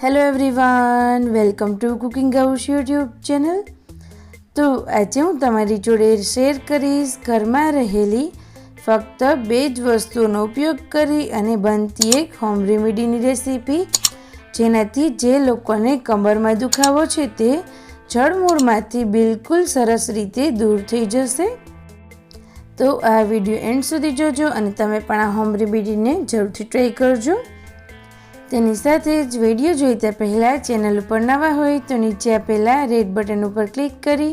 Hello everyone, welcome to cooking house YouTube channel. તો આજે હું તમારી જોડે શેર કરીશ ઘરમાં રહેલી ફક્ત 2 જ વસ્તુઓનો ઉપયોગ કરી અને બનતી એક હોમ રેમેડીની રેસીપી, જેનાથી જે લોકોને કમરમાં દુખાવો છે તે જડમૂળમાંથી બિલકુલ સરસ રીતે દૂર થઈ જશે। તો આ વિડીયો એન્ડ સુધી જોજો અને તમે પણ આ હોમ રેમેડીને જરૂરથી ટ્રાય કરજો। તેની સાથે જ વિડીયો જોઈતા પહેલાં ચેનલ ઉપર નવા હોય તો નીચે આપેલા રેડ બટન ઉપર ક્લિક કરી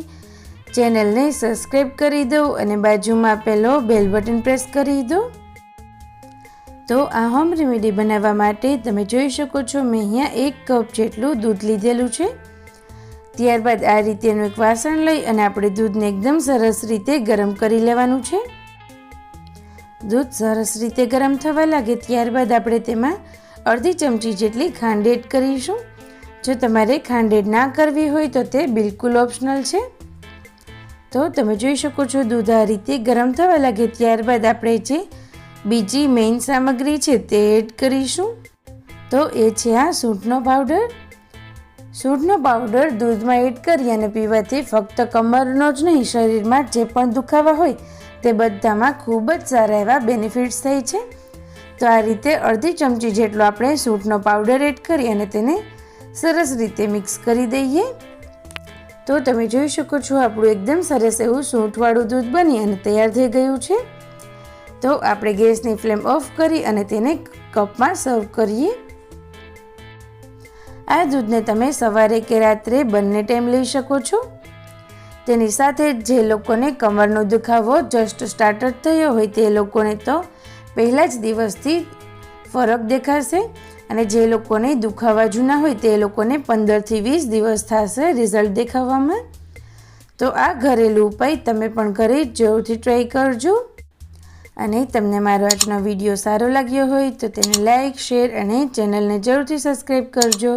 ચેનલને સબસ્ક્રાઈબ કરી દો અને બાજુમાં આપેલો બેલ બટન પ્રેસ કરી દો। તો આ હોમ રેમેડી બનાવવા માટે તમે જોઈ શકો છો મેં અહીંયા 1 કપ જેટલું દૂધ લીધેલું છે। ત્યારબાદ આ રીતેનું એક વાસણ લઈ અને આપણે દૂધને એકદમ સરસ રીતે ગરમ કરી લેવાનું છે। દૂધ સરસ રીતે ગરમ થવા લાગે ત્યારબાદ આપણે તેમાં અડધી ચમચી જેટલી ખાંડ એડ કરીશું। જો તમારે ખાંડ એડ ના કરવી હોય તો તે બિલકુલ ઓપ્શનલ છે। તો તમે જોઈ શકો છો દૂધ આ રીતે ગરમ થવા લાગે ત્યારબાદ આપણે જે બીજી મેઇન સામગ્રી છે તે એડ કરીશું। તો એ છે આ સૂંઠનો પાવડર। સૂંઠનો પાવડર દૂધમાં એડ કરી અને પીવાથી ફક્ત કમરનો જ નહીં, શરીરમાં જે પણ દુખાવા હોય તે બધામાં ખૂબ જ સારા એવા બેનિફિટ્સ થાય છે। તો આ રીતે અડધી ચમચી જેટલો આપણે સૂંઠનો પાવડર એડ કરી અને તેને સરસ રીતે મિક્સ કરી દઈએ। તો તમે જોઈ શકો છો આપણું એકદમ સરસ એવું સૂંઠવાળું દૂધ બની અને તૈયાર થઈ ગયું છે। તો આપણે ગેસની ફ્લેમ ઓફ કરી અને તેને કપમાં સર્વ કરીએ। આ દૂધને તમે સવારે કે રાત્રે બંને ટાઈમ લઈ શકો છો। તેની સાથે જે લોકોને કમરનો દુખાવો જસ્ટ સ્ટાર્ટ થયો હોય તે લોકોને તો પહેલા જ દિવસથી ફરક દેખાશે અને જે લોકોને દુખાવા જૂના હોય તે લોકોને 15 થી 20 દિવસ થશે રિઝલ્ટ દેખાવામાં। તો આ ઘરેલું ઉપાય તમે પણ ઘરે જરૂરથી ટ્રાય કરજો અને તમને મારો આજનો વિડીયો સારો લાગ્યો હોય તો તેને લાઈક, શેર અને ચેનલને જરૂરથી સબસ્ક્રાઈબ કરજો।